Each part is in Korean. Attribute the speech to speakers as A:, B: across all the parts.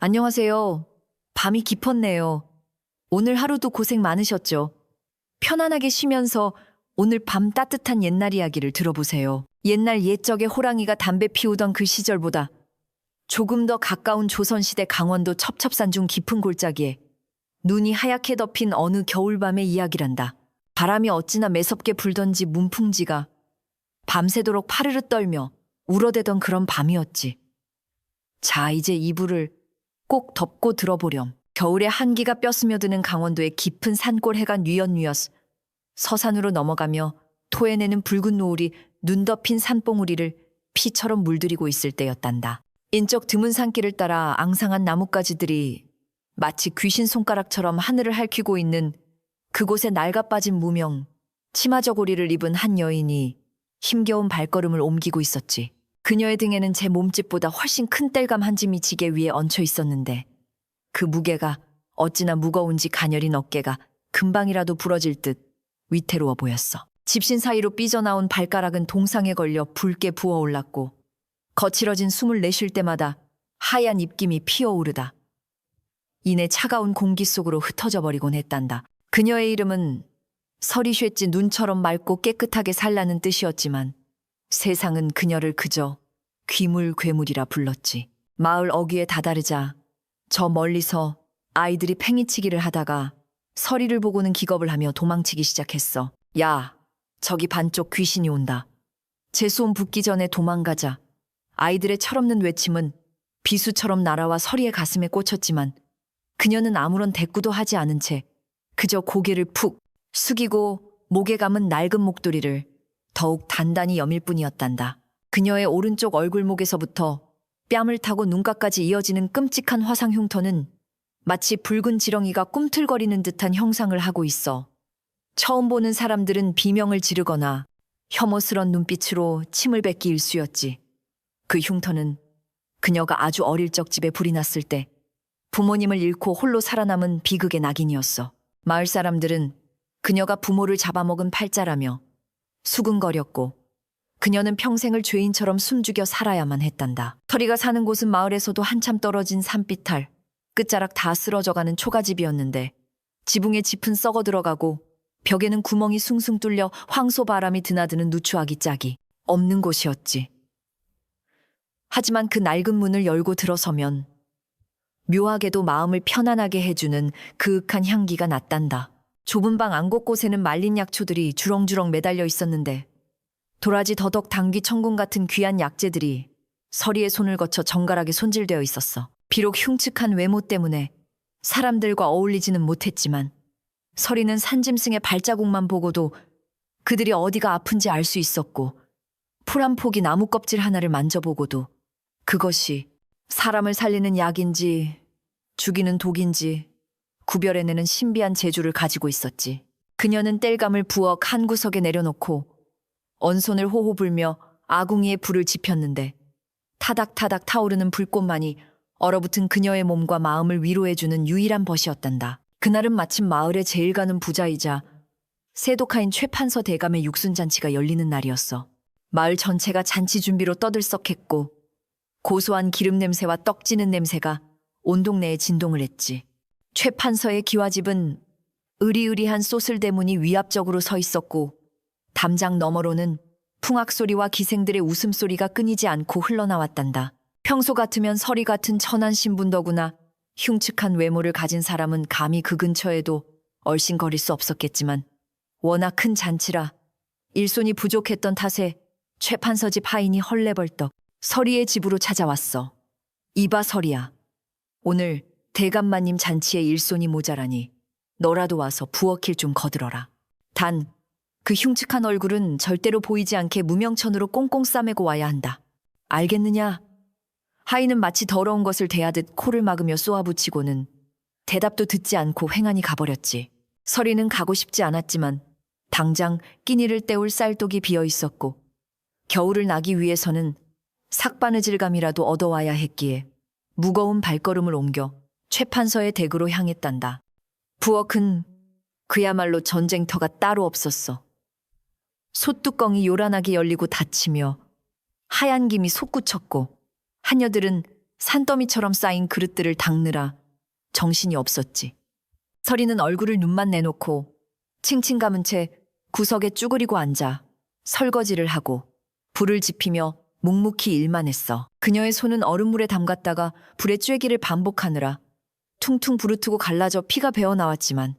A: 안녕하세요. 밤이 깊었네요. 오늘 하루도 고생 많으셨죠? 편안하게 쉬면서 오늘 밤 따뜻한 옛날 이야기를 들어보세요. 옛날 옛적에 호랑이가 담배 피우던 그 시절보다 조금 더 가까운 조선시대 강원도 첩첩산 중 깊은 골짜기에 눈이 하얗게 덮인 어느 겨울밤의 이야기란다. 바람이 어찌나 매섭게 불던지 문풍지가 밤새도록 파르르 떨며 울어대던 그런 밤이었지. 자, 이제 이불을 꼭 덮고 들어보렴. 겨울에 한기가 뼈 스며드는 강원도의 깊은 산골해가 뉘엿뉘엿 서산으로 넘어가며 토해내는 붉은 노을이 눈 덮인 산봉우리를 피처럼 물들이고 있을 때였단다. 인적 드문 산길을 따라 앙상한 나뭇가지들이 마치 귀신 손가락처럼 하늘을 핥히고 있는 그곳에 낡아빠진 무명 치마 저고리를 입은 한 여인이 힘겨운 발걸음을 옮기고 있었지. 그녀의 등에는 제 몸집보다 훨씬 큰 땔감 한 짐이 지게 위에 얹혀 있었는데 그 무게가 어찌나 무거운지 가녀린 어깨가 금방이라도 부러질 듯 위태로워 보였어. 집신 사이로 삐져나온 발가락은 동상에 걸려 붉게 부어올랐고 거칠어진 숨을 내쉴 때마다 하얀 입김이 피어오르다 이내 차가운 공기 속으로 흩어져 버리곤 했단다. 그녀의 이름은 서리쉐지 눈처럼 맑고 깨끗하게 살라는 뜻이었지만 세상은 그녀를 그저 귀물괴물이라 불렀지. 마을 어귀에 다다르자 저 멀리서 아이들이 팽이치기를 하다가 서리를 보고는 기겁을 하며 도망치기 시작했어. 야, 저기 반쪽 귀신이 온다. 재수온 붙기 전에 도망가자. 아이들의 철없는 외침은 비수처럼 날아와 서리의 가슴에 꽂혔지만 그녀는 아무런 대꾸도 하지 않은 채 그저 고개를 푹 숙이고 목에 감은 낡은 목도리를 더욱 단단히 여밀 뿐이었단다. 그녀의 오른쪽 얼굴목에서부터 뺨을 타고 눈가까지 이어지는 끔찍한 화상 흉터는 마치 붉은 지렁이가 꿈틀거리는 듯한 형상을 하고 있어 처음 보는 사람들은 비명을 지르거나 혐오스런 눈빛으로 침을 뱉기 일쑤였지. 그 흉터는 그녀가 아주 어릴 적 집에 불이 났을 때 부모님을 잃고 홀로 살아남은 비극의 낙인이었어. 마을 사람들은 그녀가 부모를 잡아먹은 팔자라며 수근거렸고 그녀는 평생을 죄인처럼 숨죽여 살아야만 했단다. 터리가 사는 곳은 마을에서도 한참 떨어진 산비탈, 끝자락 다 쓰러져가는 초가집이었는데 지붕의 짚은 썩어 들어가고 벽에는 구멍이 숭숭 뚫려 황소바람이 드나드는 누추하기 짝이 없는 곳이었지. 하지만 그 낡은 문을 열고 들어서면 묘하게도 마음을 편안하게 해주는 그윽한 향기가 났단다. 좁은 방 안 곳곳에는 말린 약초들이 주렁주렁 매달려 있었는데 도라지 더덕 당귀 청군 같은 귀한 약재들이 서리의 손을 거쳐 정갈하게 손질되어 있었어. 비록 흉측한 외모 때문에 사람들과 어울리지는 못했지만 서리는 산짐승의 발자국만 보고도 그들이 어디가 아픈지 알 수 있었고 풀 한 폭이 나무 껍질 하나를 만져보고도 그것이 사람을 살리는 약인지 죽이는 독인지 구별해내는 신비한 재주를 가지고 있었지. 그녀는 땔감을 부엌 한 구석에 내려놓고 언손을 호호 불며 아궁이에 불을 지폈는데 타닥타닥 타오르는 불꽃만이 얼어붙은 그녀의 몸과 마음을 위로해주는 유일한 벗이었단다. 그날은 마침 마을의 제일 가는 부자이자 세독하인 최판서 대감의 육순잔치가 열리는 날이었어. 마을 전체가 잔치 준비로 떠들썩했고 고소한 기름 냄새와 떡지는 냄새가 온 동네에 진동을 했지. 최판서의 기와집은 으리으리한 쏘슬대문이 위압적으로 서 있었고 담장 너머로는 풍악소리와 기생들의 웃음소리가 끊이지 않고 흘러나왔단다. 평소 같으면 서리 같은 천한 신분더구나 흉측한 외모를 가진 사람은 감히 그 근처에도 얼씬거릴 수 없었겠지만 워낙 큰 잔치라 일손이 부족했던 탓에 최판서 집 하인이 헐레벌떡 서리의 집으로 찾아왔어. 이봐 서리야. 오늘 대감마님 잔치에 일손이 모자라니 너라도 와서 부엌일 좀 거들어라. 단 그 흉측한 얼굴은 절대로 보이지 않게 무명천으로 꽁꽁 싸매고 와야 한다. 알겠느냐? 하인은 마치 더러운 것을 대하듯 코를 막으며 쏘아붙이고는 대답도 듣지 않고 횡하니 가버렸지. 서리는 가고 싶지 않았지만 당장 끼니를 때울 쌀독이 비어 있었고 겨울을 나기 위해서는 삭바느질감이라도 얻어와야 했기에 무거운 발걸음을 옮겨 최판서의 댁으로 향했단다. 부엌은 그야말로 전쟁터가 따로 없었어. 솥뚜껑이 요란하게 열리고 닫히며 하얀 김이 솟구쳤고 하녀들은 산더미처럼 쌓인 그릇들을 닦느라 정신이 없었지. 서리는 얼굴을 눈만 내놓고 칭칭 감은 채 구석에 쭈그리고 앉아 설거지를 하고 불을 지피며 묵묵히 일만 했어. 그녀의 손은 얼음물에 담갔다가 불에 쬐기를 반복하느라 퉁퉁 부르트고 갈라져 피가 배어 나왔지만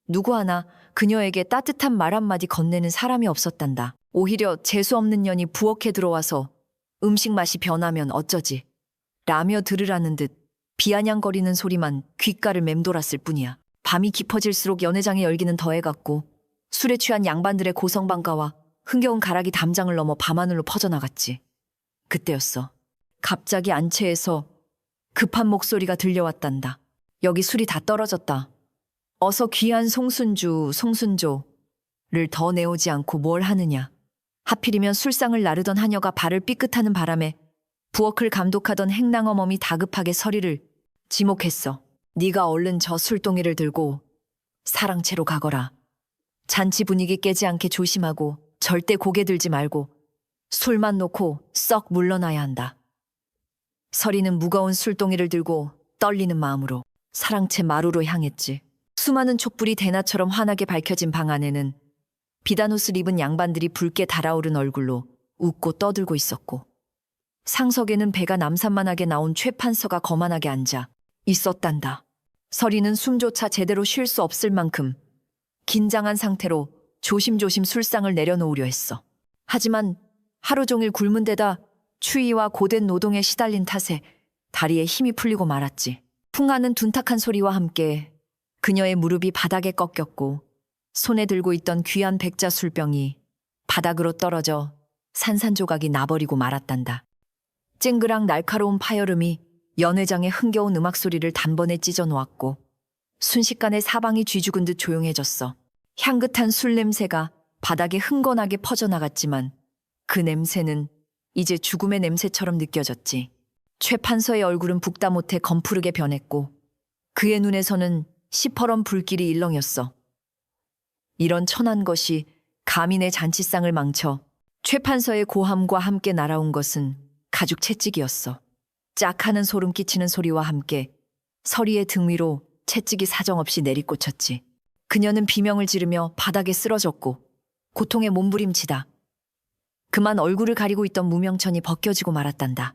A: 누구 하나 그녀에게 따뜻한 말 한마디 건네는 사람이 없었단다. 오히려 재수없는 년이 부엌에 들어와서 음식 맛이 변하면 어쩌지 라며 들으라는 듯 비아냥거리는 소리만 귓가를 맴돌았을 뿐이야. 밤이 깊어질수록 연회장의 열기는 더해갔고 술에 취한 양반들의 고성방가와 흥겨운 가락이 담장을 넘어 밤하늘로 퍼져나갔지. 그때였어. 갑자기 안채에서 급한 목소리가 들려왔단다. 여기 술이 다 떨어졌다. 어서 귀한 송순조를 더 내오지 않고 뭘 하느냐. 하필이면 술상을 나르던 하녀가 발을 삐끗하는 바람에 부엌을 감독하던 행랑어멈이 다급하게 서리를 지목했어. 네가 얼른 저 술동이를 들고 사랑채로 가거라. 잔치 분위기 깨지 않게 조심하고 절대 고개 들지 말고 술만 놓고 썩 물러나야 한다. 서리는 무거운 술동이를 들고 떨리는 마음으로 사랑채 마루로 향했지. 수많은 촛불이 대낮처럼 환하게 밝혀진 방 안에는 비단옷을 입은 양반들이 붉게 달아오른 얼굴로 웃고 떠들고 있었고 상석에는 배가 남산만하게 나온 최판서가 거만하게 앉아 있었단다. 서리는 숨조차 제대로 쉴 수 없을 만큼 긴장한 상태로 조심조심 술상을 내려놓으려 했어. 하지만 하루 종일 굶은 데다 추위와 고된 노동에 시달린 탓에 다리에 힘이 풀리고 말았지. 풍하는 둔탁한 소리와 함께 그녀의 무릎이 바닥에 꺾였고 손에 들고 있던 귀한 백자 술병이 바닥으로 떨어져 산산조각이 나버리고 말았단다. 쨍그랑 날카로운 파여름이 연회장의 흥겨운 음악 소리를 단번에 찢어 놓았고 순식간에 사방이 쥐죽은 듯 조용해졌어. 향긋한 술 냄새가 바닥에 흥건하게 퍼져나갔지만 그 냄새는 이제 죽음의 냄새처럼 느껴졌지. 최판서의 얼굴은 붓다 못해 검푸르게 변했고 그의 눈에서는 시퍼런 불길이 일렁였어. 이런 천한 것이 감히 내 잔치상을 망쳐 최판서의 고함과 함께 날아온 것은 가죽 채찍이었어. 짝 하는 소름 끼치는 소리와 함께 서리의 등 위로 채찍이 사정없이 내리꽂혔지. 그녀는 비명을 지르며 바닥에 쓰러졌고 고통에 몸부림치다 그만 얼굴을 가리고 있던 무명천이 벗겨지고 말았단다.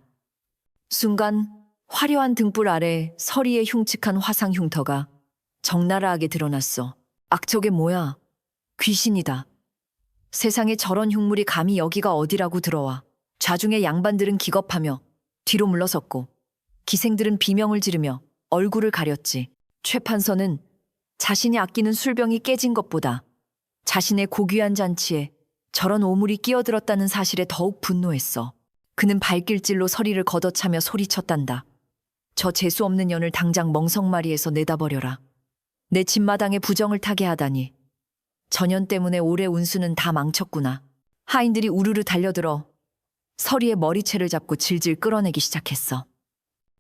A: 순간 화려한 등불 아래 서리의 흉측한 화상 흉터가 적나라하게 드러났어. 악저게 뭐야? 귀신이다. 세상에 저런 흉물이 감히 여기가 어디라고 들어와. 좌중의 양반들은 기겁하며 뒤로 물러섰고 기생들은 비명을 지르며 얼굴을 가렸지. 최판서는 자신이 아끼는 술병이 깨진 것보다 자신의 고귀한 잔치에 저런 오물이 끼어들었다는 사실에 더욱 분노했어. 그는 발길질로 서리를 걷어차며 소리쳤단다. 저 재수없는 년을 당장 멍석마리에서 내다버려라. 내 집마당에 부정을 타게 하다니. 전년 때문에 올해 운수는 다 망쳤구나. 하인들이 우르르 달려들어 서리의 머리채를 잡고 질질 끌어내기 시작했어.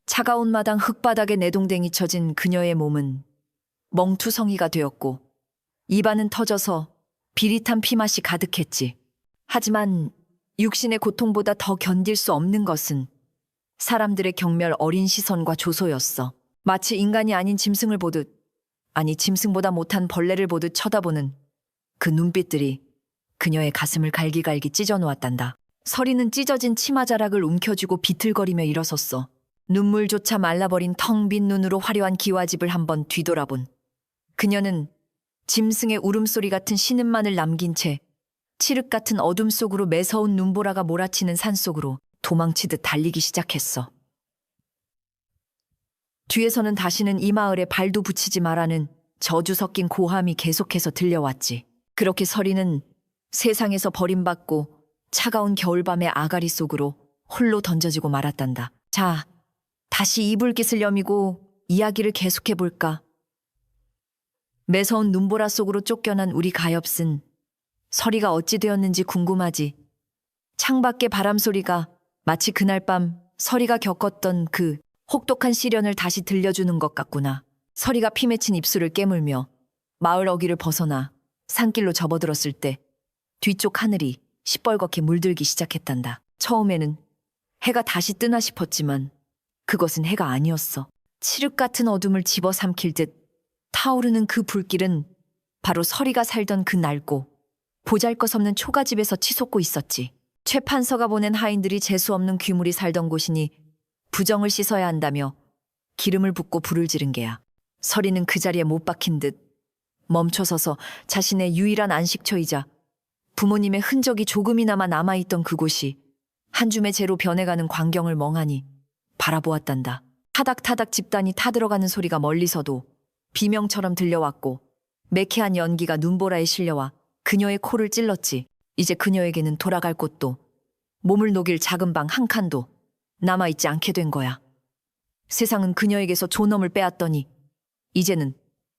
A: 차가운 마당 흙바닥에 내동댕이 쳐진 그녀의 몸은 멍투성이가 되었고 입안은 터져서 비릿한 피맛이 가득했지. 하지만 육신의 고통보다 더 견딜 수 없는 것은 사람들의 경멸 어린 시선과 조소였어. 마치 인간이 아닌 짐승을 보듯, 아니 짐승보다 못한 벌레를 보듯 쳐다보는 그 눈빛들이 그녀의 가슴을 갈기갈기 찢어놓았단다. 서리는 찢어진 치마자락을 움켜쥐고 비틀거리며 일어섰어. 눈물조차 말라버린 텅 빈 눈으로 화려한 기와집을 한번 뒤돌아본 그녀는 짐승의 울음소리 같은 신음만을 남긴 채 칠흑 같은 어둠 속으로 매서운 눈보라가 몰아치는 산속으로 도망치듯 달리기 시작했어. 뒤에서는 다시는 이 마을에 발도 붙이지 마라는 저주 섞인 고함이 계속해서 들려왔지. 그렇게 서리는 세상에서 버림받고 차가운 겨울밤의 아가리 속으로 홀로 던져지고 말았단다. 자, 다시 이불깃을 여미고 이야기를 계속해볼까? 매서운 눈보라 속으로 쫓겨난 우리 가엾은 서리가 어찌 되었는지 궁금하지. 창밖의 바람소리가 마치 그날 밤 서리가 겪었던 그 혹독한 시련을 다시 들려주는 것 같구나. 서리가 피 맺힌 입술을 깨물며 마을 어귀를 벗어나 산길로 접어들었을 때 뒤쪽 하늘이 시뻘겋게 물들기 시작했단다. 처음에는 해가 다시 뜨나 싶었지만 그것은 해가 아니었어. 칠흑 같은 어둠을 집어삼킬 듯 타오르는 그 불길은 바로 서리가 살던 그 낡고 보잘것없는 초가집에서 치솟고 있었지. 최 판서가 보낸 하인들이 재수없는 귀물이 살던 곳이니 부정을 씻어야 한다며 기름을 붓고 불을 지른 게야. 서리는 그 자리에 못 박힌 듯 멈춰서서 자신의 유일한 안식처이자 부모님의 흔적이 조금이나마 남아있던 그곳이 한 줌의 재로 변해가는 광경을 멍하니 바라보았단다. 타닥타닥 집단이 타들어가는 소리가 멀리서도 비명처럼 들려왔고 매캐한 연기가 눈보라에 실려와 그녀의 코를 찔렀지. 이제 그녀에게는 돌아갈 곳도 몸을 녹일 작은 방 한 칸도 남아있지 않게 된 거야. 세상은 그녀에게서 존엄을 빼앗더니 이제는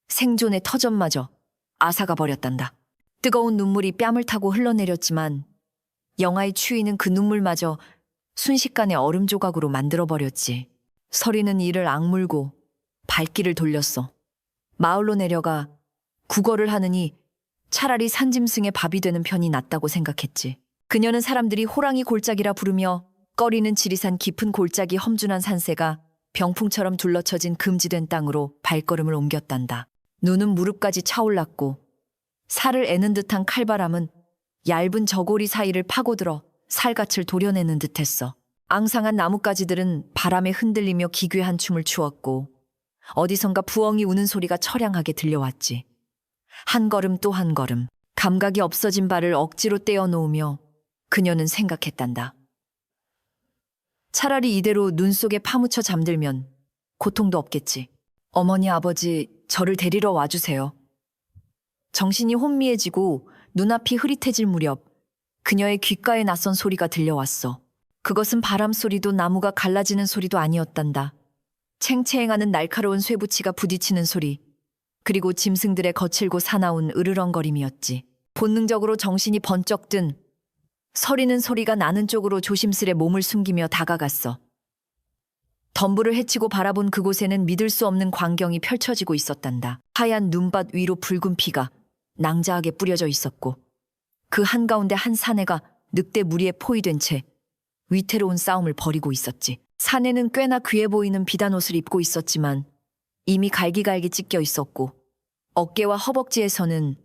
A: 생존의 터전마저 앗아가 버렸단다. 뜨거운 눈물이 뺨을 타고 흘러내렸지만 영하의 추위는 그 눈물마저 순식간에 얼음 조각으로 만들어버렸지. 서리는 이를 악물고 발길을 돌렸어. 마을로 내려가 국어를 하느니 차라리 산짐승의 밥이 되는 편이 낫다고 생각했지. 그녀는 사람들이 호랑이 골짜기라 부르며 꺼리는 지리산 깊은 골짜기 험준한 산세가 병풍처럼 둘러쳐진 금지된 땅으로 발걸음을 옮겼단다. 눈은 무릎까지 차올랐고 살을 애는 듯한 칼바람은 얇은 저고리 사이를 파고들어 살갗을 도려내는 듯했어. 앙상한 나뭇가지들은 바람에 흔들리며 기괴한 춤을 추었고 어디선가 부엉이 우는 소리가 처량하게 들려왔지. 한 걸음 또 한 걸음 감각이 없어진 발을 억지로 떼어놓으며 그녀는 생각했단다. 차라리 이대로 눈 속에 파묻혀 잠들면 고통도 없겠지. 어머니 아버지 저를 데리러 와주세요. 정신이 혼미해지고 눈앞이 흐릿해질 무렵 그녀의 귓가에 낯선 소리가 들려왔어. 그것은 바람 소리도 나무가 갈라지는 소리도 아니었단다. 챙챙하는 날카로운 쇠붙이가 부딪히는 소리, 그리고 짐승들의 거칠고 사나운 으르렁거림이었지. 본능적으로 정신이 번쩍 든 서리는 소리가 나는 쪽으로 조심스레 몸을 숨기며 다가갔어. 덤불을 헤치고 바라본 그곳에는 믿을 수 없는 광경이 펼쳐지고 있었단다. 하얀 눈밭 위로 붉은 피가 낭자하게 뿌려져 있었고 그 한가운데 한 사내가 늑대 무리에 포위된 채 위태로운 싸움을 벌이고 있었지. 사내는 꽤나 귀해 보이는 비단 옷을 입고 있었지만 이미 갈기갈기 찢겨 있었고 어깨와 허벅지에서는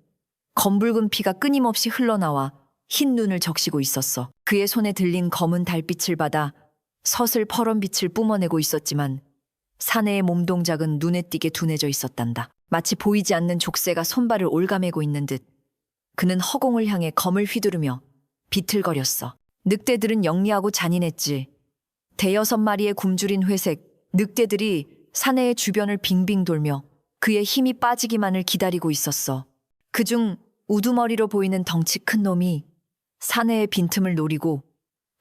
A: 검붉은 피가 끊임없이 흘러나와 흰 눈을 적시고 있었어. 그의 손에 들린 검은 달빛을 받아 서슬 퍼런 빛을 뿜어내고 있었지만 사내의 몸 동작은 눈에 띄게 둔해져 있었단다. 마치 보이지 않는 족쇄가 손발을 올가매고 있는 듯 그는 허공을 향해 검을 휘두르며 비틀거렸어. 늑대들은 영리하고 잔인했지. 대여섯 마리의 굶주린 회색 늑대들이 사내의 주변을 빙빙 돌며 그의 힘이 빠지기만을 기다리고 있었어. 그중 우두머리로 보이는 덩치 큰 놈이 사내의 빈틈을 노리고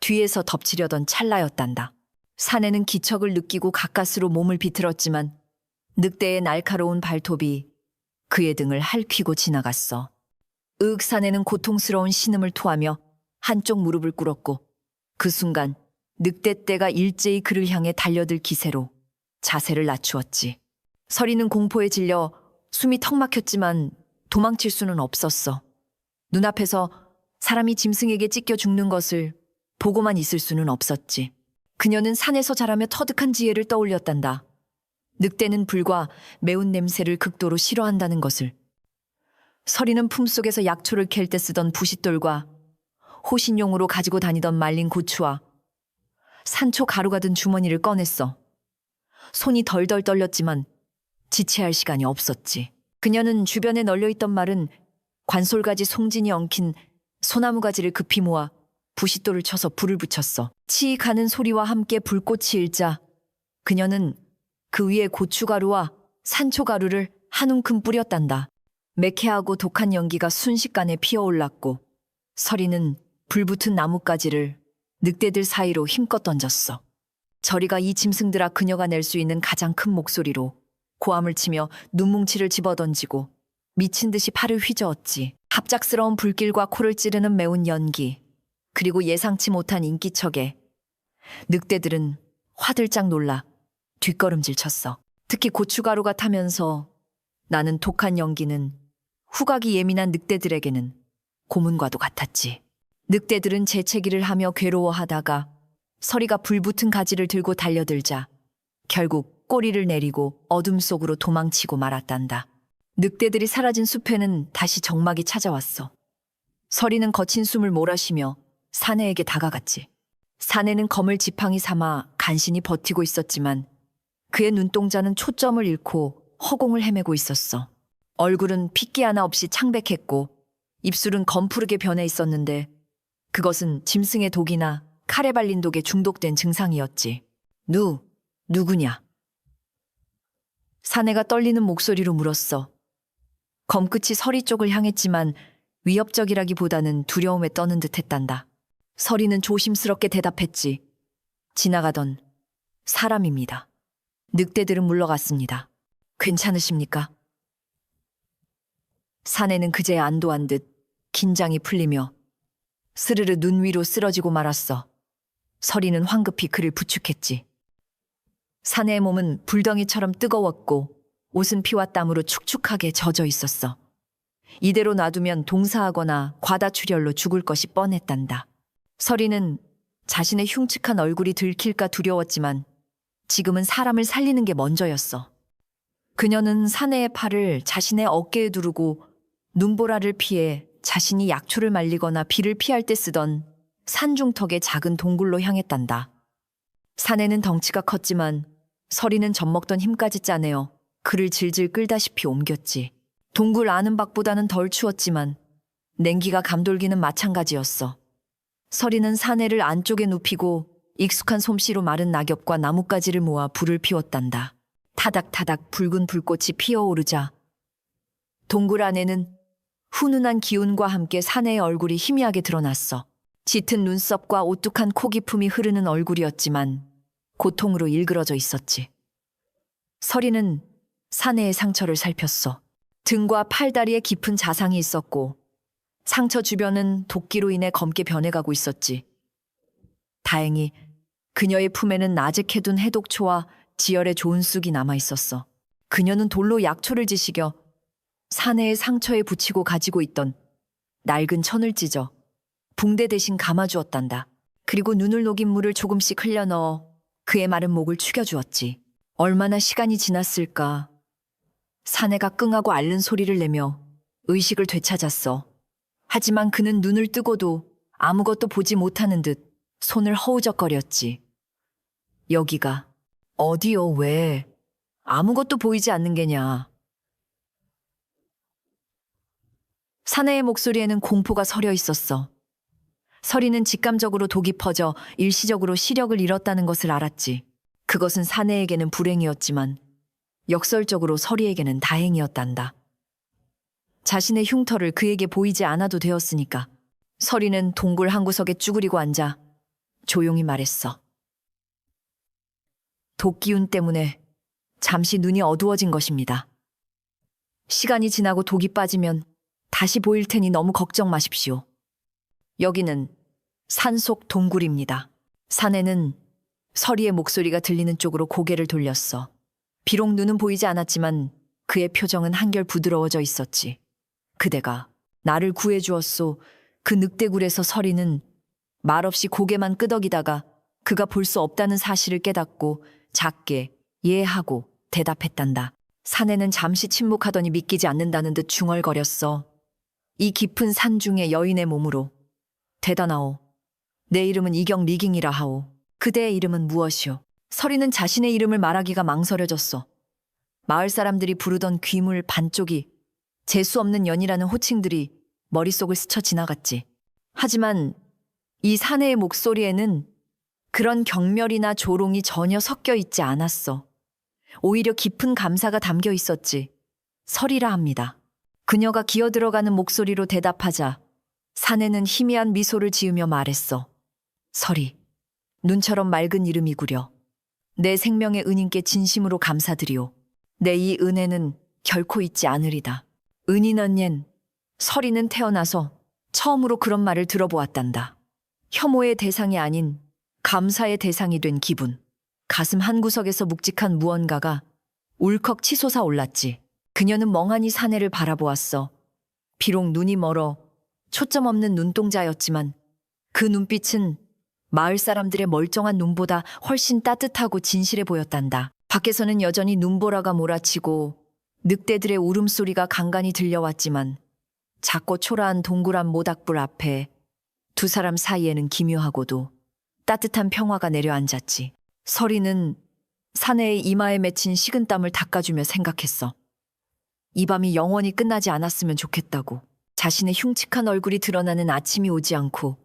A: 뒤에서 덮치려던 찰나였단다. 사내는 기척을 느끼고 가까스로 몸을 비틀었지만 늑대의 날카로운 발톱이 그의 등을 핥히고 지나갔어. 사내는 고통스러운 신음을 토하며 한쪽 무릎을 꿇었고 그 순간 늑대떼가 일제히 그를 향해 달려들 기세로 자세를 낮추었지. 서리는 공포에 질려 숨이 턱 막혔지만 도망칠 수는 없었어. 눈앞에서 사람이 짐승에게 찢겨 죽는 것을 보고만 있을 수는 없었지. 그녀는 산에서 자라며 터득한 지혜를 떠올렸단다. 늑대는 불과 매운 냄새를 극도로 싫어한다는 것을. 서리는 품속에서 약초를 캘 때 쓰던 부싯돌과 호신용으로 가지고 다니던 말린 고추와 산초 가루가 든 주머니를 꺼냈어. 손이 덜덜 떨렸지만 지체할 시간이 없었지. 그녀는 주변에 널려있던 말은 관솔가지 송진이 엉킨 소나무 가지를 급히 모아 부싯돌을 쳐서 불을 붙였어. 치이 가는 소리와 함께 불꽃이 일자 그녀는 그 위에 고추가루와 산초가루를 한 움큼 뿌렸단다. 매캐하고 독한 연기가 순식간에 피어올랐고 서리는 불붙은 나뭇가지를 늑대들 사이로 힘껏 던졌어. 저리가 이 짐승들아. 그녀가 낼 수 있는 가장 큰 목소리로 고함을 치며 눈뭉치를 집어던지고 미친 듯이 팔을 휘저었지. 갑작스러운 불길과 코를 찌르는 매운 연기, 그리고 예상치 못한 인기척에 늑대들은 화들짝 놀라 뒷걸음질 쳤어. 특히 고추가루가 타면서 나는 독한 연기는 후각이 예민한 늑대들에게는 고문과도 같았지. 늑대들은 재채기를 하며 괴로워하다가 서리가 불붙은 가지를 들고 달려들자 결국 꼬리를 내리고 어둠 속으로 도망치고 말았단다. 늑대들이 사라진 숲에는 다시 적막이 찾아왔어. 서리는 거친 숨을 몰아쉬며 사내에게 다가갔지. 사내는 검을 지팡이 삼아 간신히 버티고 있었지만 그의 눈동자는 초점을 잃고 허공을 헤매고 있었어. 얼굴은 핏기 하나 없이 창백했고 입술은 검푸르게 변해 있었는데 그것은 짐승의 독이나 칼에 발린 독에 중독된 증상이었지. 누구냐? 사내가 떨리는 목소리로 물었어. 검끝이 서리 쪽을 향했지만 위협적이라기보다는 두려움에 떠는 듯 했단다. 서리는 조심스럽게 대답했지. 지나가던 사람입니다. 늑대들은 물러갔습니다. 괜찮으십니까? 사내는 그제야 안도한 듯 긴장이 풀리며 스르르 눈 위로 쓰러지고 말았어. 서리는 황급히 그를 부축했지. 사내의 몸은 불덩이처럼 뜨거웠고 옷은 피와 땀으로 축축하게 젖어 있었어. 이대로 놔두면 동사하거나 과다출혈로 죽을 것이 뻔했단다. 서리는 자신의 흉측한 얼굴이 들킬까 두려웠지만 지금은 사람을 살리는 게 먼저였어. 그녀는 사내의 팔을 자신의 어깨에 두르고 눈보라를 피해 자신이 약초를 말리거나 비를 피할 때 쓰던 산중턱의 작은 동굴로 향했단다. 사내는 덩치가 컸지만 서리는 젖먹던 힘까지 짜내어 그를 질질 끌다시피 옮겼지. 동굴 아는 밖보다는 덜 추웠지만 냉기가 감돌기는 마찬가지였어. 서리는 사내를 안쪽에 눕히고 익숙한 솜씨로 마른 낙엽과 나뭇가지를 모아 불을 피웠단다. 타닥타닥 붉은 불꽃이 피어오르자 동굴 안에는 훈훈한 기운과 함께 사내의 얼굴이 희미하게 드러났어. 짙은 눈썹과 오뚝한 코 기품이 흐르는 얼굴이었지만 고통으로 일그러져 있었지. 서리는 사내의 상처를 살폈어. 등과 팔다리에 깊은 자상이 있었고 상처 주변은 도끼로 인해 검게 변해가고 있었지. 다행히 그녀의 품에는 아직해둔 해독초와 지혈의 좋은 쑥이 남아있었어. 그녀는 돌로 약초를 지시겨 사내의 상처에 붙이고 가지고 있던 낡은 천을 찢어 붕대 대신 감아주었단다. 그리고 눈을 녹인 물을 조금씩 흘려넣어 그의 마른 목을 축여주었지. 얼마나 시간이 지났을까. 사내가 끙하고 앓는 소리를 내며 의식을 되찾았어. 하지만 그는 눈을 뜨고도 아무것도 보지 못하는 듯 손을 허우적거렸지. 여기가 어디요? 왜? 아무것도 보이지 않는 게냐? 사내의 목소리에는 공포가 서려 있었어. 서리는 직감적으로 독이 퍼져 일시적으로 시력을 잃었다는 것을 알았지. 그것은 사내에게는 불행이었지만 역설적으로 서리에게는 다행이었단다. 자신의 흉터를 그에게 보이지 않아도 되었으니까. 서리는 동굴 한 구석에 쭈그리고 앉아 조용히 말했어. 독기운 때문에 잠시 눈이 어두워진 것입니다. 시간이 지나고 독이 빠지면 다시 보일 테니 너무 걱정 마십시오. 여기는 산속 동굴입니다. 사내는 서리의 목소리가 들리는 쪽으로 고개를 돌렸어. 비록 눈은 보이지 않았지만 그의 표정은 한결 부드러워져 있었지. 그대가 나를 구해주었소. 그 늑대굴에서 서리는 말없이 고개만 끄덕이다가 그가 볼 수 없다는 사실을 깨닫고 작게 예 하고 대답했단다. 사내는 잠시 침묵하더니 믿기지 않는다는 듯 중얼거렸어. 이 깊은 산 중의 여인의 몸으로. 대단하오. 내 이름은 이경 리깅이라 하오. 그대의 이름은 무엇이오? 서리는 자신의 이름을 말하기가 망설여졌어. 마을 사람들이 부르던 귀물 반쪽이 재수 없는 연이라는 호칭들이 머릿속을 스쳐 지나갔지. 하지만 이 사내의 목소리에는 그런 경멸이나 조롱이 전혀 섞여 있지 않았어. 오히려 깊은 감사가 담겨 있었지. 설이라 합니다. 그녀가 기어들어가는 목소리로 대답하자 사내는 희미한 미소를 지으며 말했어. 설이, 눈처럼 맑은 이름이구려. 내 생명의 은인께 진심으로 감사드리오. 내 이 은혜는 결코 잊지 않으리다. 은인언옌, 설이는 태어나서 처음으로 그런 말을 들어보았단다. 혐오의 대상이 아닌 감사의 대상이 된 기분. 가슴 한구석에서 묵직한 무언가가 울컥 치솟아 올랐지. 그녀는 멍하니 사내를 바라보았어. 비록 눈이 멀어 초점 없는 눈동자였지만 그 눈빛은 마을 사람들의 멀쩡한 눈보다 훨씬 따뜻하고 진실해 보였단다. 밖에서는 여전히 눈보라가 몰아치고 늑대들의 울음소리가 간간히 들려왔지만 작고 초라한 동그란 모닥불 앞에 두 사람 사이에는 기묘하고도 따뜻한 평화가 내려앉았지. 서리는 사내의 이마에 맺힌 식은땀을 닦아주며 생각했어. 이 밤이 영원히 끝나지 않았으면 좋겠다고. 자신의 흉측한 얼굴이 드러나는 아침이 오지 않고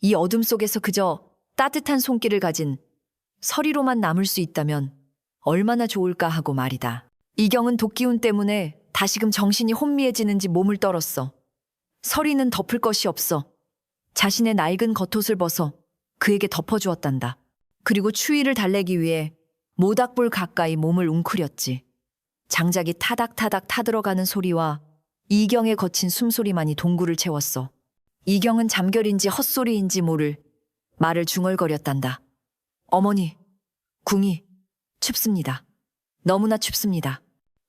A: 이 어둠 속에서 그저 따뜻한 손길을 가진 서리로만 남을 수 있다면 얼마나 좋을까 하고 말이다. 이경은 독기운 때문에 다시금 정신이 혼미해지는지 몸을 떨었어. 서리는 덮을 것이 없어. 자신의 낡은 겉옷을 벗어 그에게 덮어주었단다. 그리고 추위를 달래기 위해 모닥불 가까이 몸을 웅크렸지. 장작이 타닥타닥 타들어가는 소리와 이경의 거친 숨소리만이 동굴을 채웠어. 이경은 잠결인지 헛소리인지 모를 말을 중얼거렸단다. 어머니, 궁이 춥습니다. 너무나 춥습니다.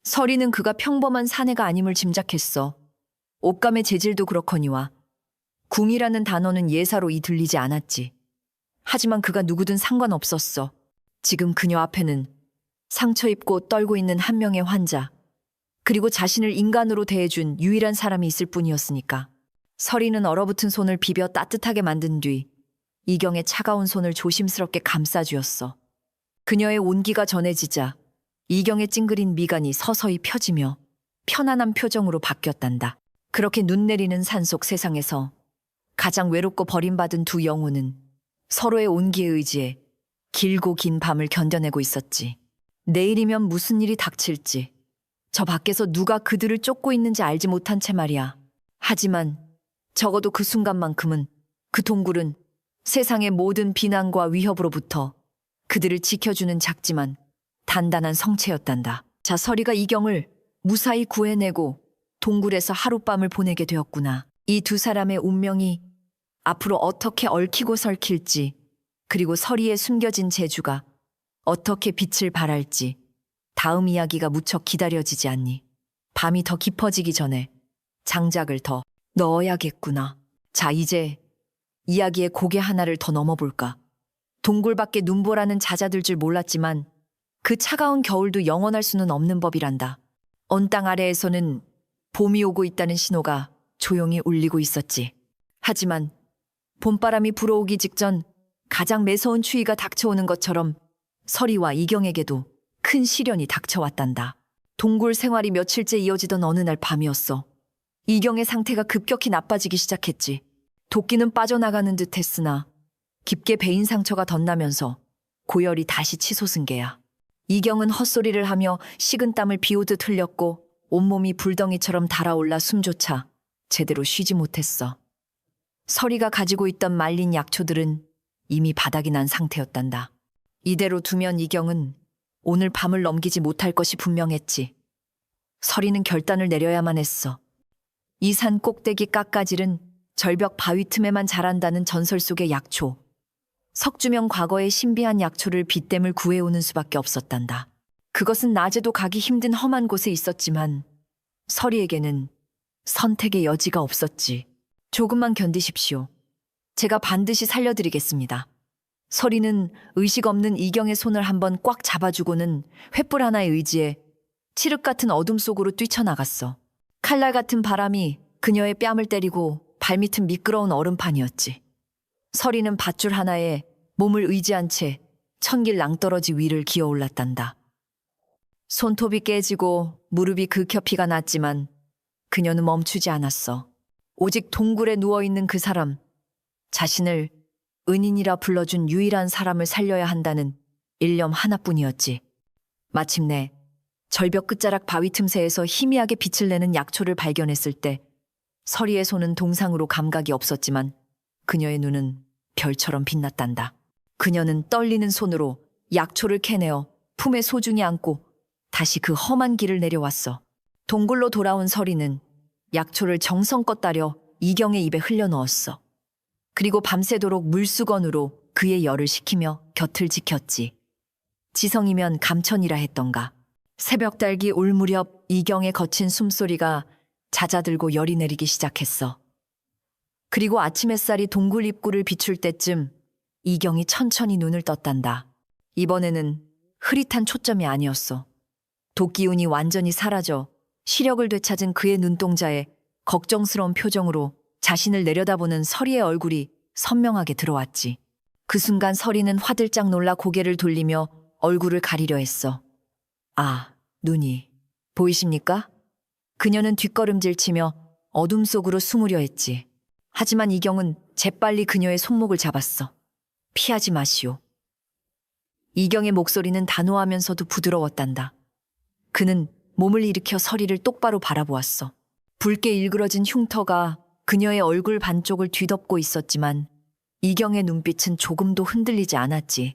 A: 서리는 그가 평범한 사내가 아님을 짐작했어. 옷감의 재질도 그렇거니와 궁이라는 단어는 예사로 들리지 않았지. 하지만 그가 누구든 상관없었어. 지금 그녀 앞에는 상처 입고 떨고 있는 한 명의 환자, 그리고 자신을 인간으로 대해준 유일한 사람이 있을 뿐이었으니까. 서리는 얼어붙은 손을 비벼 따뜻하게 만든 뒤 이경의 차가운 손을 조심스럽게 감싸주었어. 그녀의 온기가 전해지자 이경의 찡그린 미간이 서서히 펴지며 편안한 표정으로 바뀌었단다. 그렇게 눈 내리는 산속 세상에서 가장 외롭고 버림받은 두 영혼은 서로의 온기에 의지해 길고 긴 밤을 견뎌내고 있었지. 내일이면 무슨 일이 닥칠지, 저 밖에서 누가 그들을 쫓고 있는지 알지 못한 채 말이야. 하지만 적어도 그 순간만큼은 그 동굴은 세상의 모든 비난과 위협으로부터 그들을 지켜주는 작지만 단단한 성체였단다. 자, 서리가 이경을 무사히 구해내고 동굴에서 하룻밤을 보내게 되었구나. 이 두 사람의 운명이 앞으로 어떻게 얽히고 설킬지, 그리고 서리의 숨겨진 재주가 어떻게 빛을 발할지 다음 이야기가 무척 기다려지지 않니? 밤이 더 깊어지기 전에 장작을 더 넣어야겠구나. 자, 이제 이야기의 고개 하나를 더 넘어볼까? 동굴 밖에 눈보라는 잦아들 줄 몰랐지만 그 차가운 겨울도 영원할 수는 없는 법이란다. 언 땅 아래에서는 봄이 오고 있다는 신호가 조용히 울리고 있었지. 하지만 봄바람이 불어오기 직전 가장 매서운 추위가 닥쳐오는 것처럼 서리와 이경에게도 큰 시련이 닥쳐왔단다. 동굴 생활이 며칠째 이어지던 어느 날 밤이었어. 이경의 상태가 급격히 나빠지기 시작했지. 도끼는 빠져나가는 듯 했으나 깊게 베인 상처가 덧나면서 고열이 다시 치솟은 게야. 이경은 헛소리를 하며 식은땀을 비오듯 흘렸고 온몸이 불덩이처럼 달아올라 숨조차 제대로 쉬지 못했어. 서리가 가지고 있던 말린 약초들은 이미 바닥이 난 상태였단다. 이대로 두면 이경은 오늘 밤을 넘기지 못할 것이 분명했지. 서리는 결단을 내려야만 했어. 이 산 꼭대기 깎아질은 절벽 바위 틈에만 자란다는 전설 속의 약초. 석주명 과거의 신비한 약초를 빗댐을 구해오는 수밖에 없었단다. 그것은 낮에도 가기 힘든 험한 곳에 있었지만 서리에게는 선택의 여지가 없었지. 조금만 견디십시오. 제가 반드시 살려드리겠습니다. 서리는 의식 없는 이경의 손을 한번 꽉 잡아주고는 횃불 하나의 의지에 칠흑 같은 어둠 속으로 뛰쳐나갔어. 칼날 같은 바람이 그녀의 뺨을 때리고 발밑은 미끄러운 얼음판이었지. 서리는 밧줄 하나에 몸을 의지한 채 천길 낭떠러지 위를 기어올랐단다. 손톱이 깨지고 무릎이 긁혀 피가 났지만 그녀는 멈추지 않았어. 오직 동굴에 누워있는 그 사람, 자신을 은인이라 불러준 유일한 사람을 살려야 한다는 일념 하나뿐이었지. 마침내 절벽 끝자락 바위 틈새에서 희미하게 빛을 내는 약초를 발견했을 때 서리의 손은 동상으로 감각이 없었지만 그녀의 눈은 별처럼 빛났단다. 그녀는 떨리는 손으로 약초를 캐내어 품에 소중히 안고 다시 그 험한 길을 내려왔어. 동굴로 돌아온 서리는 약초를 정성껏 따려 이경의 입에 흘려넣었어. 그리고 밤새도록 물수건으로 그의 열을 식히며 곁을 지켰지. 지성이면 감천이라 했던가. 새벽 달기 올 무렵 이경의 거친 숨소리가 잦아들고 열이 내리기 시작했어. 그리고 아침 햇살이 동굴 입구를 비출 때쯤 이경이 천천히 눈을 떴단다. 이번에는 흐릿한 초점이 아니었어. 도끼운이 완전히 사라져 시력을 되찾은 그의 눈동자에 걱정스러운 표정으로 자신을 내려다보는 서리의 얼굴이 선명하게 들어왔지. 그 순간 서리는 화들짝 놀라 고개를 돌리며 얼굴을 가리려 했어. 아, 눈이 보이십니까? 그녀는 뒷걸음질치며 어둠 속으로 숨으려 했지. 하지만 이경은 재빨리 그녀의 손목을 잡았어. 피하지 마시오. 이경의 목소리는 단호하면서도 부드러웠단다. 그는 몸을 일으켜 서리를 똑바로 바라보았어. 붉게 일그러진 흉터가 그녀의 얼굴 반쪽을 뒤덮고 있었지만 이경의 눈빛은 조금도 흔들리지 않았지.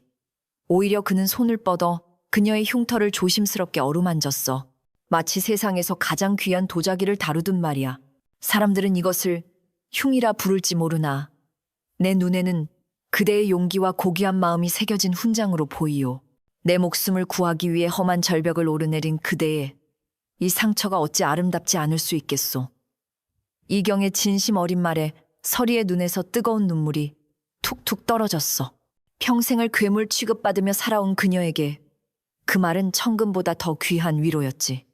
A: 오히려 그는 손을 뻗어 그녀의 흉터를 조심스럽게 어루만졌어. 마치 세상에서 가장 귀한 도자기를 다루듯 말이야. 사람들은 이것을 흉이라 부를지 모르나 내 눈에는 그대의 용기와 고귀한 마음이 새겨진 훈장으로 보이오. 내 목숨을 구하기 위해 험한 절벽을 오르내린 그대의 이 상처가 어찌 아름답지 않을 수 있겠소. 이경의 진심 어린 말에 서리의 눈에서 뜨거운 눈물이 툭툭 떨어졌어. 평생을 괴물 취급받으며 살아온 그녀에게 그 말은 천금보다 더 귀한 위로였지.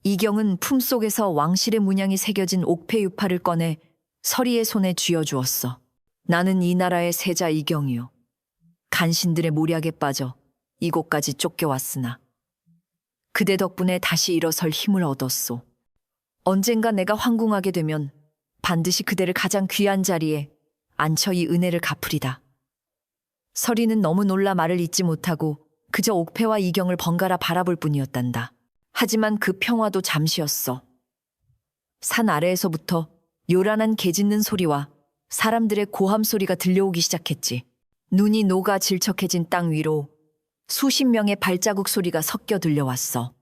A: 이경은 품속에서 왕실의 문양이 새겨진 옥패유파를 꺼내 서리의 손에 쥐어주었어. 나는 이 나라의 세자 이경이요. 간신들의 모략에 빠져 이곳까지 쫓겨왔으나 그대 덕분에 다시 일어설 힘을 얻었소. 언젠가 내가 황궁하게 되면 반드시 그대를 가장 귀한 자리에 앉혀 이 은혜를 갚으리다. 서리는 너무 놀라 말을 잇지 못하고 그저 옥패와 이경을 번갈아 바라볼 뿐이었단다. 하지만 그 평화도 잠시였어. 산 아래에서부터 요란한 개 짖는 소리와 사람들의 고함 소리가 들려오기 시작했지. 눈이 녹아 질척해진 땅 위로 수십 명의 발자국 소리가 섞여 들려왔어.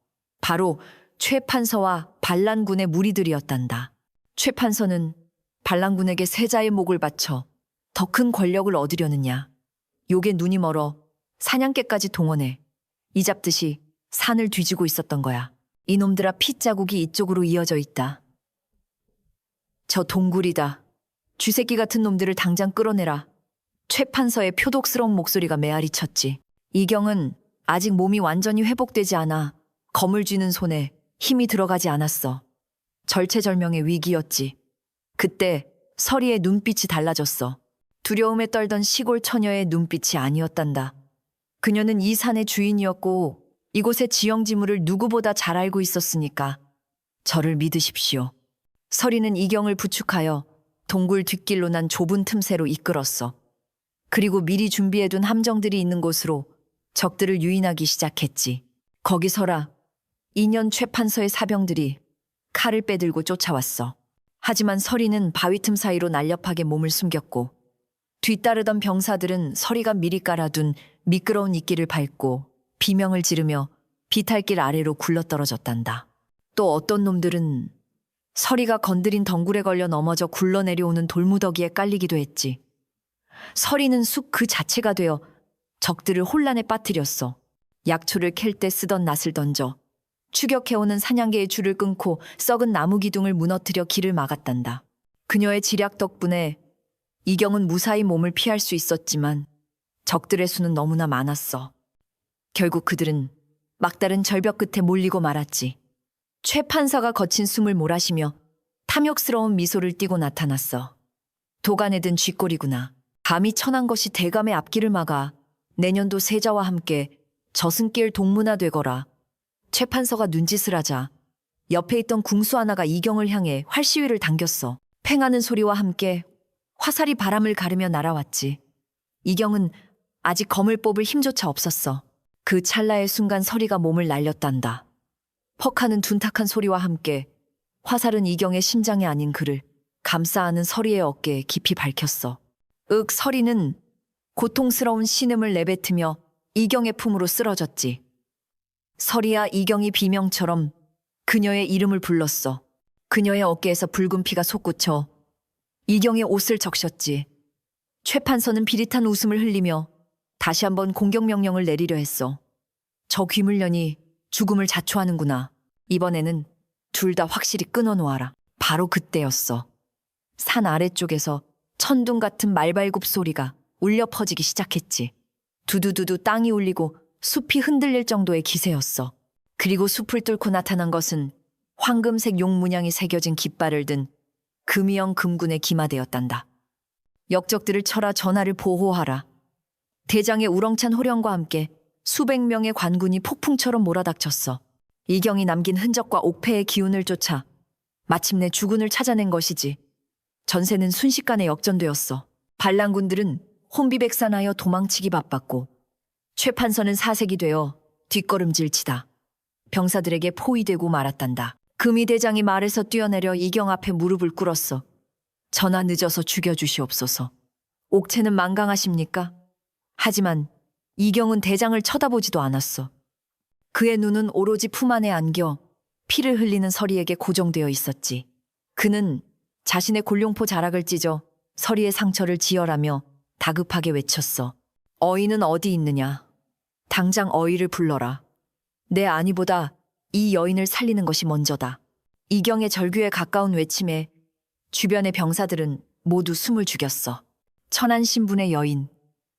A: 바로 최 판서와 반란군의 무리들이었단다. 최 판서는 반란군에게 세자의 목을 바쳐 더 큰 권력을 얻으려느냐. 욕에 눈이 멀어 사냥개까지 동원해 이잡듯이 산을 뒤지고 있었던 거야. 이놈들아, 핏자국이 이쪽으로 이어져 있다. 저 동굴이다. 쥐새끼 같은 놈들을 당장 끌어내라. 최 판서의 표독스러운 목소리가 메아리쳤지. 이경은 아직 몸이 완전히 회복되지 않아 검을 쥐는 손에 힘이 들어가지 않았어. 절체절명의 위기였지. 그때 서리의 눈빛이 달라졌어. 두려움에 떨던 시골 처녀의 눈빛이 아니었단다. 그녀는 이 산의 주인이었고 이곳의 지형지물을 누구보다 잘 알고 있었으니까 저를 믿으십시오. 서리는 이경을 부축하여 동굴 뒷길로 난 좁은 틈새로 이끌었어. 그리고 미리 준비해둔 함정들이 있는 곳으로 적들을 유인하기 시작했지. 거기서라 2년 최 판서의 사병들이 칼을 빼들고 쫓아왔어. 하지만 서리는 바위 틈 사이로 날렵하게 몸을 숨겼고 뒤따르던 병사들은 서리가 미리 깔아둔 미끄러운 이끼를 밟고 비명을 지르며 비탈길 아래로 굴러떨어졌단다. 또 어떤 놈들은 서리가 건드린 덩굴에 걸려 넘어져 굴러내려오는 돌무더기에 깔리기도 했지. 서리는 숲 그 자체가 되어 적들을 혼란에 빠뜨렸어. 약초를 캘 때 쓰던 낫을 던져 추격해오는 사냥개의 줄을 끊고 썩은 나무 기둥을 무너뜨려 길을 막았단다. 그녀의 지략 덕분에 이경은 무사히 몸을 피할 수 있었지만 적들의 수는 너무나 많았어. 결국 그들은 막다른 절벽 끝에 몰리고 말았지. 최 판사가 거친 숨을 몰아쉬며 탐욕스러운 미소를 띠고 나타났어. 도간에 든 쥐꼬리구나. 감히 천한 것이 대감의 앞길을 막아 내년도 세자와 함께 저승길 동문화되거라. 최 판서가 눈짓을 하자 옆에 있던 궁수 하나가 이경을 향해 활시위를 당겼어. 팽하는 소리와 함께 화살이 바람을 가르며 날아왔지. 이경은 아직 검을 뽑을 힘조차 없었어. 그 찰나의 순간 서리가 몸을 날렸단다. 퍽하는 둔탁한 소리와 함께 화살은 이경의 심장이 아닌 그를 감싸 안은 서리의 어깨에 깊이 밝혔어. 서리는 고통스러운 신음을 내뱉으며 이경의 품으로 쓰러졌지. 서리야, 이경이 비명처럼 그녀의 이름을 불렀어. 그녀의 어깨에서 붉은 피가 솟구쳐 이경의 옷을 적셨지. 최 판서는 비릿한 웃음을 흘리며 다시 한번 공격 명령을 내리려 했어. 저 귀물년이 죽음을 자초하는구나. 이번에는 둘 다 확실히 끊어놓아라. 바로 그때였어. 산 아래쪽에서 천둥 같은 말발굽 소리가 울려 퍼지기 시작했지. 두두두두 땅이 울리고 숲이 흔들릴 정도의 기세였어. 그리고 숲을 뚫고 나타난 것은 황금색 용문양이 새겨진 깃발을 든 금이형 금군의 기마대였단다. 역적들을 쳐라, 전하를 보호하라. 대장의 우렁찬 호령과 함께 수백 명의 관군이 폭풍처럼 몰아닥쳤어. 이경이 남긴 흔적과 옥패의 기운을 쫓아 마침내 주군을 찾아낸 것이지. 전세는 순식간에 역전되었어. 반란군들은 혼비백산하여 도망치기 바빴고 최판서는 사색이 되어 뒷걸음질치다 병사들에게 포위되고 말았단다. 금이 대장이 말에서 뛰어내려 이경 앞에 무릎을 꿇었어. 전하, 늦어서 죽여주시옵소서. 옥체는 만강하십니까? 하지만 이경은 대장을 쳐다보지도 않았어. 그의 눈은 오로지 품 안에 안겨 피를 흘리는 서리에게 고정되어 있었지. 그는 자신의 골룡포 자락을 찢어 서리의 상처를 지혈하며 다급하게 외쳤어. 어이는 어디 있느냐? 당장 어이를 불러라. 내 안위보다 이 여인을 살리는 것이 먼저다. 이경의 절규에 가까운 외침에 주변의 병사들은 모두 숨을 죽였어. 천한 신분의 여인,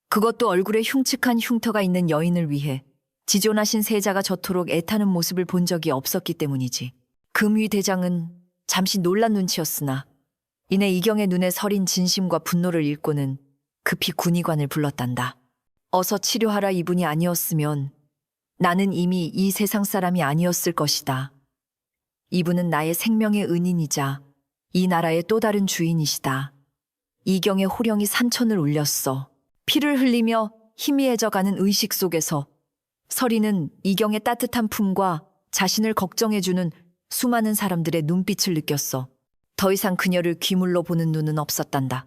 A: 그것도 얼굴에 흉측한 흉터가 있는 여인을 위해 지존하신 세자가 저토록 애타는 모습을 본 적이 없었기 때문이지. 금위 대장은 잠시 놀란 눈치였으나 이내 이경의 눈에 서린 진심과 분노를 읽고는 급히 군의관을 불렀단다. 어서 치료하라. 이분이 아니었으면 나는 이미 이 세상 사람이 아니었을 것이다. 이분은 나의 생명의 은인이자 이 나라의 또 다른 주인이시다. 이경의 호령이 산천을 울렸어. 피를 흘리며 희미해져가는 의식 속에서 서리는 이경의 따뜻한 품과 자신을 걱정해주는 수많은 사람들의 눈빛을 느꼈어. 더 이상 그녀를 귀물로 보는 눈은 없었단다.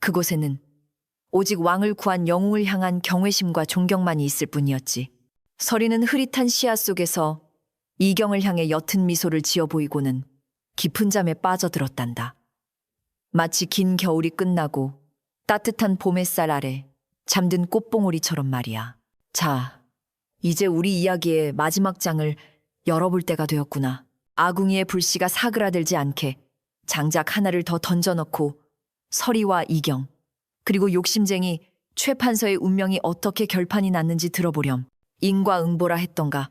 A: 그곳에는 오직 왕을 구한 영웅을 향한 경외심과 존경만이 있을 뿐이었지. 서리는 흐릿한 시야 속에서 이경을 향해 옅은 미소를 지어 보이고는 깊은 잠에 빠져들었단다. 마치 긴 겨울이 끝나고 따뜻한 봄 햇살 아래 잠든 꽃봉오리처럼 말이야. 자, 이제 우리 이야기의 마지막 장을 열어볼 때가 되었구나. 아궁이의 불씨가 사그라들지 않게 장작 하나를 더 던져넣고 서리와 이경, 그리고 욕심쟁이 최 판서의 운명이 어떻게 결판이 났는지 들어보렴. 인과응보라 했던가.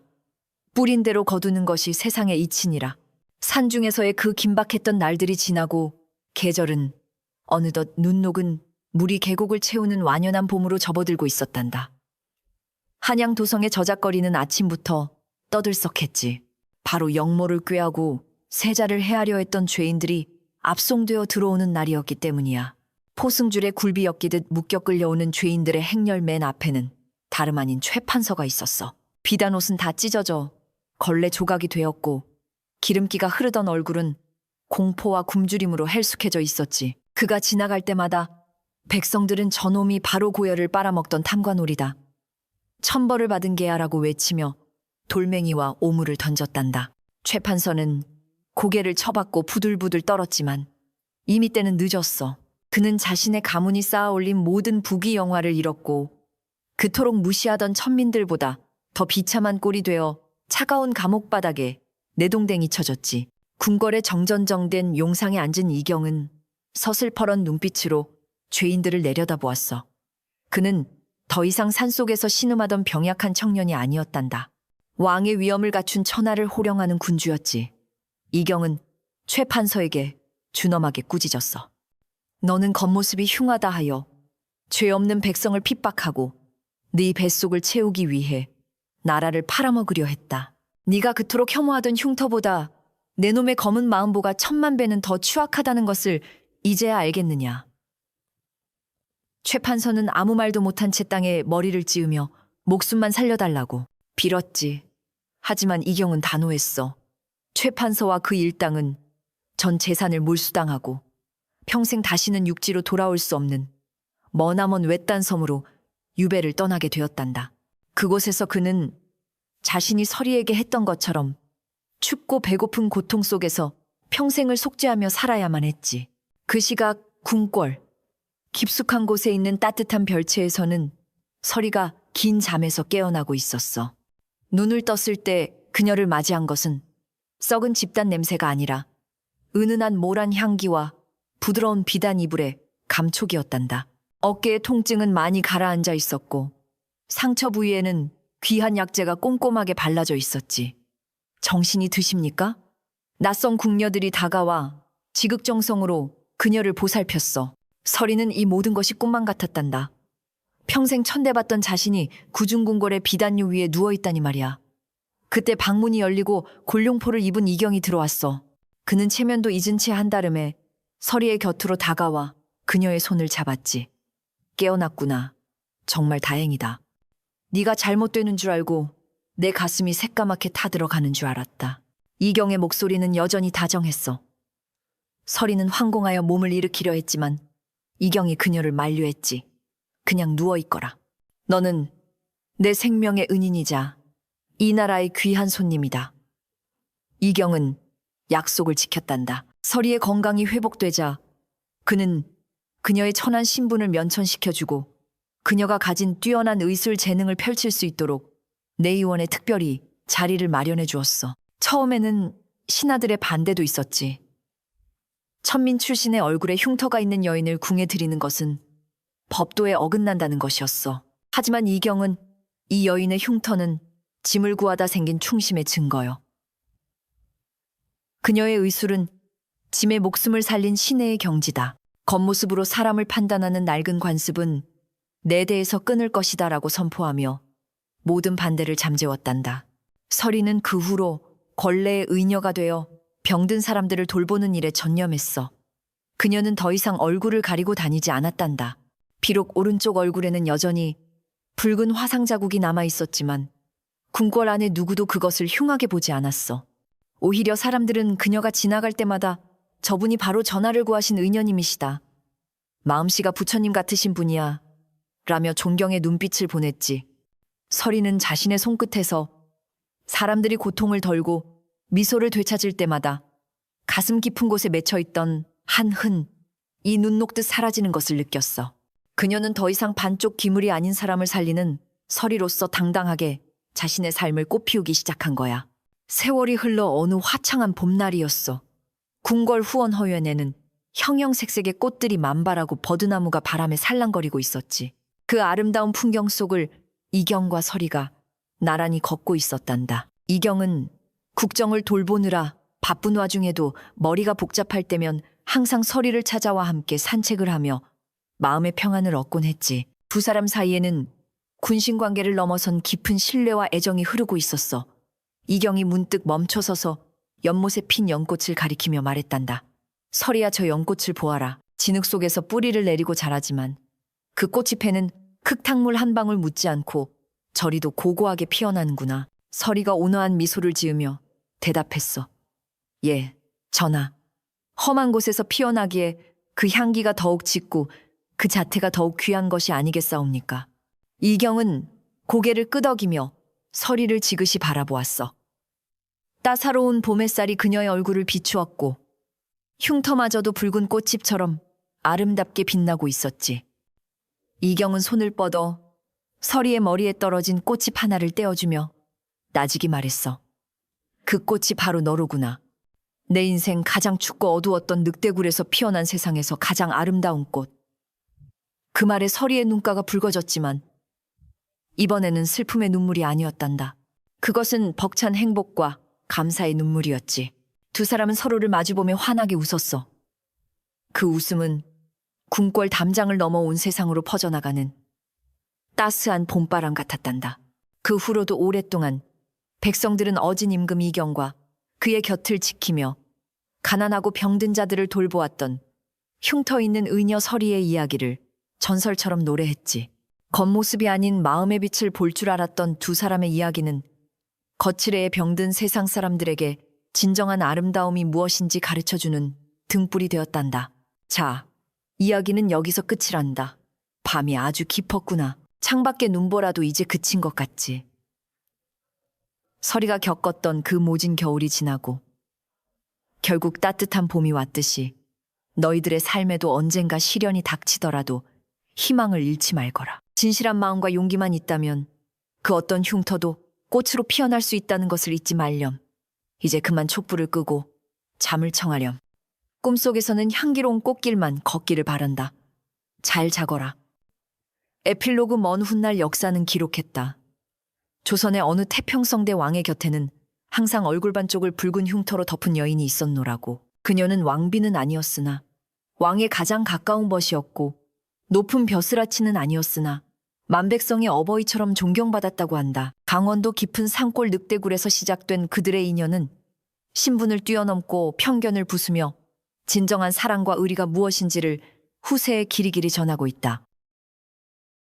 A: 뿌린 대로 거두는 것이 세상의 이치니라. 산중에서의 그 긴박했던 날들이 지나고 계절은 어느덧 눈 녹은 물이 계곡을 채우는 완연한 봄으로 접어들고 있었단다. 한양 도성의 저작거리는 아침부터 떠들썩했지. 바로 역모를 꾀하고 세자를 해하려 했던 죄인들이 압송되어 들어오는 날이었기 때문이야. 포승줄에 굴비 엮이듯 묶여 끌려오는 죄인들의 행렬 맨 앞에는 다름 아닌 최판서가 있었어. 비단 옷은 다 찢어져 걸레 조각이 되었고 기름기가 흐르던 얼굴은 공포와 굶주림으로 헬쑥해져 있었지. 그가 지나갈 때마다 백성들은 저놈이 바로 고열을 빨아먹던 탐관오리다. 천벌을 받은 개야라고 외치며 돌멩이와 오물을 던졌단다. 최판서는 고개를 쳐박고 부들부들 떨었지만 이미 때는 늦었어. 그는 자신의 가문이 쌓아올린 모든 부귀영화를 잃었고 그토록 무시하던 천민들보다 더 비참한 꼴이 되어 차가운 감옥 바닥에 내동댕이 쳐졌지. 궁궐에 정전정된 용상에 앉은 이경은 서슬퍼런 눈빛으로 죄인들을 내려다보았어. 그는 더 이상 산속에서 신음하던 병약한 청년이 아니었단다. 왕의 위엄을 갖춘 천하를 호령하는 군주였지. 이경은 최 판서에게 준엄하게 꾸짖었어. 너는 겉모습이 흉하다 하여 죄 없는 백성을 핍박하고 네 뱃속을 채우기 위해 나라를 팔아먹으려 했다. 네가 그토록 혐오하던 흉터보다 내 놈의 검은 마음보가 천만 배는 더 추악하다는 것을 이제야 알겠느냐. 최 판서는 아무 말도 못한 채 땅에 머리를 찌으며 목숨만 살려달라고 빌었지. 하지만 이경은 단호했어. 최 판서와 그 일당은 전 재산을 몰수당하고 평생 다시는 육지로 돌아올 수 없는 머나먼 외딴 섬으로 유배를 떠나게 되었단다. 그곳에서 그는 자신이 서리에게 했던 것처럼 춥고 배고픈 고통 속에서 평생을 속죄하며 살아야만 했지. 그 시각 궁궐, 깊숙한 곳에 있는 따뜻한 별채에서는 서리가 긴 잠에서 깨어나고 있었어. 눈을 떴을 때 그녀를 맞이한 것은 썩은 집단 냄새가 아니라 은은한 모란 향기와 부드러운 비단 이불의 감촉이었단다. 어깨의 통증은 많이 가라앉아 있었고 상처 부위에는 귀한 약재가 꼼꼼하게 발라져 있었지. 정신이 드십니까? 낯선 궁녀들이 다가와 지극정성으로 그녀를 보살폈어. 서리는 이 모든 것이 꿈만 같았단다. 평생 천대받던 자신이 구중궁궐의 비단유 위에 누워있다니 말이야. 그때 방문이 열리고 골룡포를 입은 이경이 들어왔어. 그는 체면도 잊은 채 한달음에 서리의 곁으로 다가와 그녀의 손을 잡았지. 깨어났구나. 정말 다행이다. 네가 잘못되는 줄 알고 내 가슴이 새까맣게 타들어가는 줄 알았다. 이경의 목소리는 여전히 다정했어. 서리는 황공하여 몸을 일으키려 했지만 이경이 그녀를 만류했지. 그냥 누워있거라. 너는 내 생명의 은인이자 이 나라의 귀한 손님이다. 이경은 약속을 지켰단다. 서리의 건강이 회복되자 그는 그녀의 천한 신분을 면천시켜주고 그녀가 가진 뛰어난 의술 재능을 펼칠 수 있도록 내의원에 특별히 자리를 마련해 주었어. 처음에는 신하들의 반대도 있었지. 천민 출신의 얼굴에 흉터가 있는 여인을 궁에 들이는 것은 법도에 어긋난다는 것이었어. 하지만 이경은 이 여인의 흉터는 짐을 구하다 생긴 충심의 증거요. 그녀의 의술은 짐의 목숨을 살린 신의 경지다. 겉모습으로 사람을 판단하는 낡은 관습은 내 대에서 끊을 것이다라고 선포하며 모든 반대를 잠재웠단다. 서리는 그 후로 권례의 의녀가 되어 병든 사람들을 돌보는 일에 전념했어. 그녀는 더 이상 얼굴을 가리고 다니지 않았단다. 비록 오른쪽 얼굴에는 여전히 붉은 화상 자국이 남아 있었지만 궁궐 안에 누구도 그것을 흉하게 보지 않았어. 오히려 사람들은 그녀가 지나갈 때마다 저분이 바로 전하를 구하신 의녀님이시다. 마음씨가 부처님 같으신 분이야. 라며 존경의 눈빛을 보냈지. 서리는 자신의 손끝에서 사람들이 고통을 덜고 미소를 되찾을 때마다 가슴 깊은 곳에 맺혀있던 한 흔, 이 눈 녹듯 사라지는 것을 느꼈어. 그녀는 더 이상 반쪽 기물이 아닌 사람을 살리는 서리로서 당당하게 자신의 삶을 꽃피우기 시작한 거야. 세월이 흘러 어느 화창한 봄날이었어. 궁궐 후원 허연에는 형형색색의 꽃들이 만발하고 버드나무가 바람에 살랑거리고 있었지. 그 아름다운 풍경 속을 이경과 서리가 나란히 걷고 있었단다. 이경은 국정을 돌보느라 바쁜 와중에도 머리가 복잡할 때면 항상 서리를 찾아와 함께 산책을 하며 마음의 평안을 얻곤 했지. 두 사람 사이에는 군신 관계를 넘어선 깊은 신뢰와 애정이 흐르고 있었어. 이경이 문득 멈춰서서 연못에 핀 연꽃을 가리키며 말했단다. 서리야, 저 연꽃을 보아라. 진흙 속에서 뿌리를 내리고 자라지만 그 꽃잎에는 흙탕물 한 방울 묻지 않고 저리도 고고하게 피어나는구나. 서리가 온화한 미소를 지으며 대답했어. 예, 전하. 험한 곳에서 피어나기에 그 향기가 더욱 짙고 그 자태가 더욱 귀한 것이 아니겠사옵니까? 이경은 고개를 끄덕이며 서리를 지그시 바라보았어. 따사로운 봄 햇살이 그녀의 얼굴을 비추었고 흉터마저도 붉은 꽃잎처럼 아름답게 빛나고 있었지. 이경은 손을 뻗어 서리의 머리에 떨어진 꽃잎 하나를 떼어주며 나직이 말했어. 그 꽃이 바로 너로구나. 내 인생 가장 춥고 어두웠던 늑대굴에서 피어난 세상에서 가장 아름다운 꽃. 그 말에 서리의 눈가가 붉어졌지만 이번에는 슬픔의 눈물이 아니었단다. 그것은 벅찬 행복과 감사의 눈물이었지. 두 사람은 서로를 마주보며 환하게 웃었어. 그 웃음은 궁궐 담장을 넘어온 세상으로 퍼져나가는 따스한 봄바람 같았단다. 그 후로도 오랫동안 백성들은 어진 임금 이경과 그의 곁을 지키며 가난하고 병든 자들을 돌보았던 흉터 있는 의녀 서리의 이야기를 전설처럼 노래했지. 겉모습이 아닌 마음의 빛을 볼 줄 알았던 두 사람의 이야기는 거칠에 병든 세상 사람들에게 진정한 아름다움이 무엇인지 가르쳐주는 등불이 되었단다. 자, 이야기는 여기서 끝이란다. 밤이 아주 깊었구나. 창밖의 눈보라도 이제 그친 것 같지. 서리가 겪었던 그 모진 겨울이 지나고 결국 따뜻한 봄이 왔듯이 너희들의 삶에도 언젠가 시련이 닥치더라도 희망을 잃지 말거라. 진실한 마음과 용기만 있다면 그 어떤 흉터도 꽃으로 피어날 수 있다는 것을 잊지 말렴. 이제 그만 촛불을 끄고 잠을 청하렴. 꿈속에서는 향기로운 꽃길만 걷기를 바란다. 잘 자거라. 에필로그 먼 훗날 역사는 기록했다. 조선의 어느 태평성대 왕의 곁에는 항상 얼굴 반쪽을 붉은 흉터로 덮은 여인이 있었노라고. 그녀는 왕비는 아니었으나 왕의 가장 가까운 벗이었고 높은 벼슬아치는 아니었으나 만백성의 어버이처럼 존경받았다고 한다. 강원도 깊은 산골 늑대굴에서 시작된 그들의 인연은 신분을 뛰어넘고 편견을 부수며 진정한 사랑과 의리가 무엇인지를 후세에 길이길이 전하고 있다.